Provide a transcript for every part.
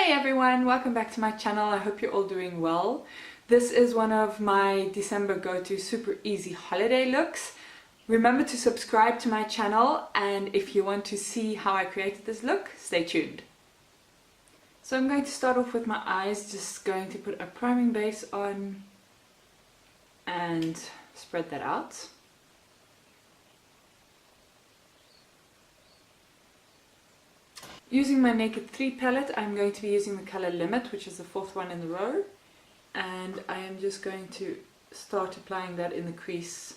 Hey everyone, welcome back to my channel. I hope you're all doing well. This is one of my December go-to super easy holiday looks. Remember to subscribe to my channel, and if you want to see how I created this look, stay tuned. So I'm going to start off with my eyes, just going to put a priming base on and spread that out. Using my Naked 3 palette, I'm going to be using the color Limit, which is the fourth one in the row, and I am just going to start applying that in the crease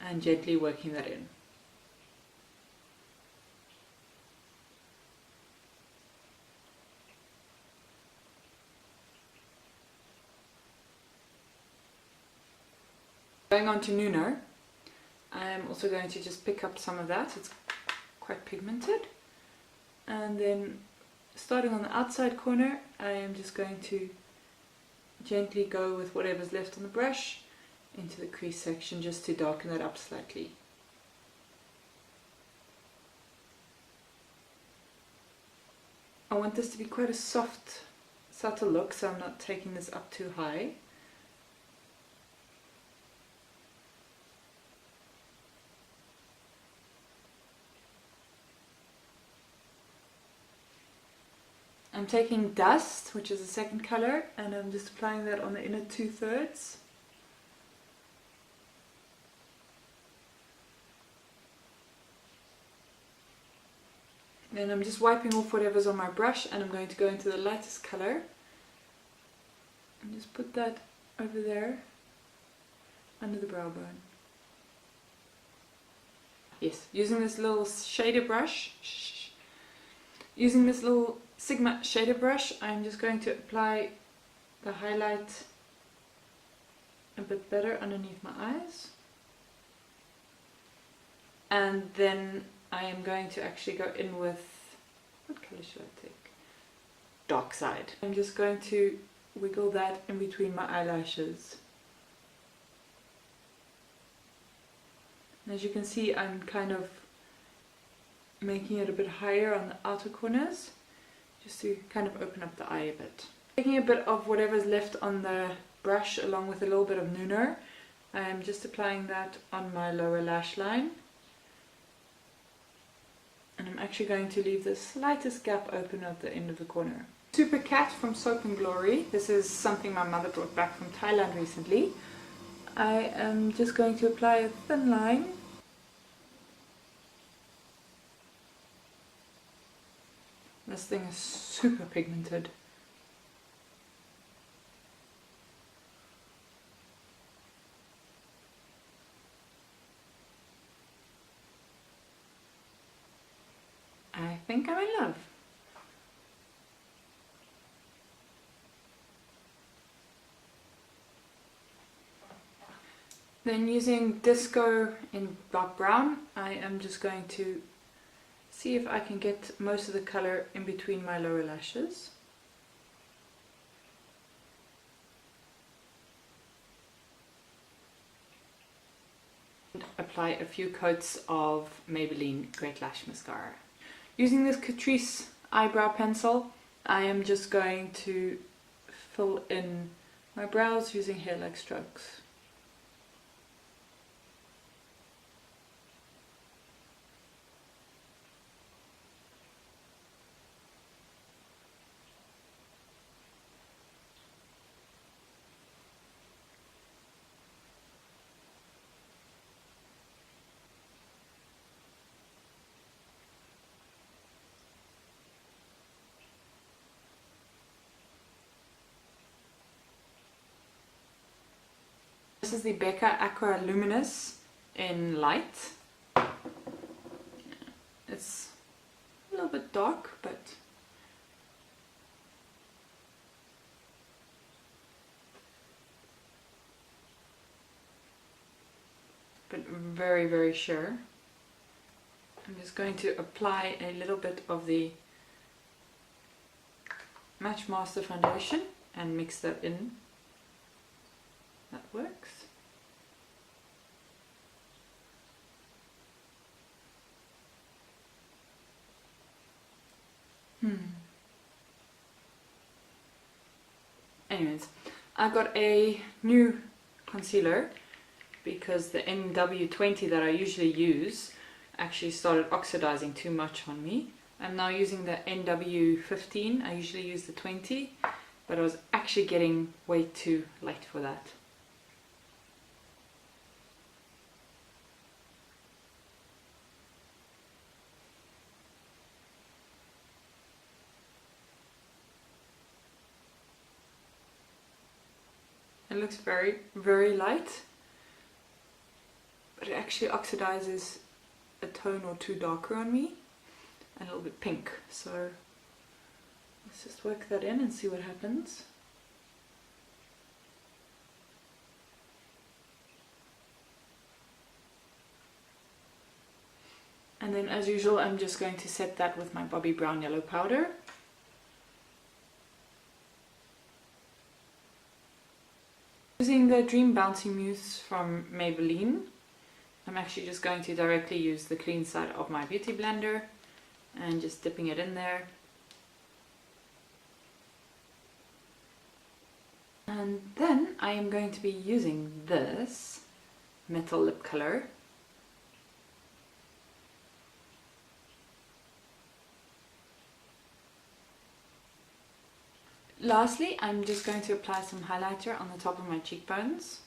and gently working that in. Going on to Nuno, I'm also going to just pick up some of that. It's quite pigmented. And then starting on the outside corner, I am just going to gently go with whatever's left on the brush into the crease section just to darken that up slightly. I want this to be quite a soft, subtle look, so I'm not taking this up too high. I'm taking Dust, which is the second color, and I'm just applying that on the inner 2/3. Then I'm just wiping off whatever's on my brush, and I'm going to go into the lightest color and just put that over there under the brow bone. Yes, using this little shader brush, using this little Sigma shader brush, I'm just going to apply the highlight a bit better underneath my eyes, and then I am going to actually go in with, what color should I take? Dark Side. I'm just going to wiggle that in between my eyelashes. And as you can see, I'm kind of making it a bit higher on the outer corners, just to kind of open up the eye a bit. Taking a bit of whatever's left on the brush along with a little bit of Nuno, I'm just applying that on my lower lash line. And I'm actually going to leave the slightest gap open at the end of the corner. Super Cat from Soap and Glory. This is something my mother brought back from Thailand recently. I am just going to apply a thin line. This thing is super pigmented. I think I'm in love. Then using Disco in Bobbi Brown, I am just going to see if I can get most of the color in between my lower lashes. And apply a few coats of Maybeline Great Lash Mascara. Using this Catrice eyebrow pencil, I am just going to fill in my brows using hair-like strokes. This is the Becca Aqua Luminous in Light. It's a little bit dark, but very, very sure. I'm just going to apply a little bit of the Match Master Foundation and mix that in. That works. Anyways, I got a new concealer because the NW20 that I usually use actually started oxidizing too much on me. I'm now using the NW15. I usually use the 20, but I was actually getting way too light for that. It looks very, very light, but it actually oxidizes a tone or two darker on me, and a little bit pink. So let's just work that in and see what happens. And then as usual, I'm just going to set that with my Bobbi Brown yellow powder. Using the Dream Bouncy Mousse from Maybeline, I'm actually just going to directly use the clean side of my beauty blender and just dipping it in there. And then I am going to be using this metal lip color. Lastly, I'm just going to apply some highlighter on the top of my cheekbones.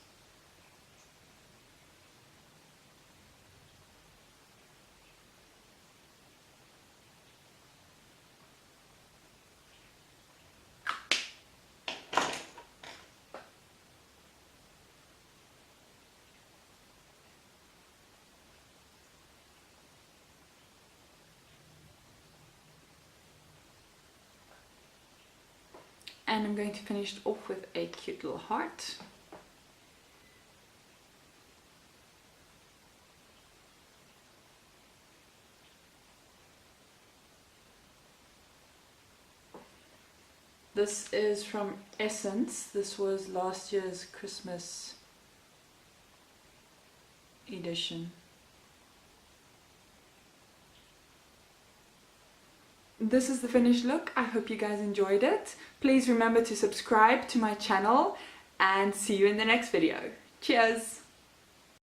And I'm going to finish it off with a cute little heart. This is from Essence. This was last year's Christmas edition. This is the finished look. I hope you guys enjoyed it. Please remember to subscribe to my channel and see you in the next video. Cheers!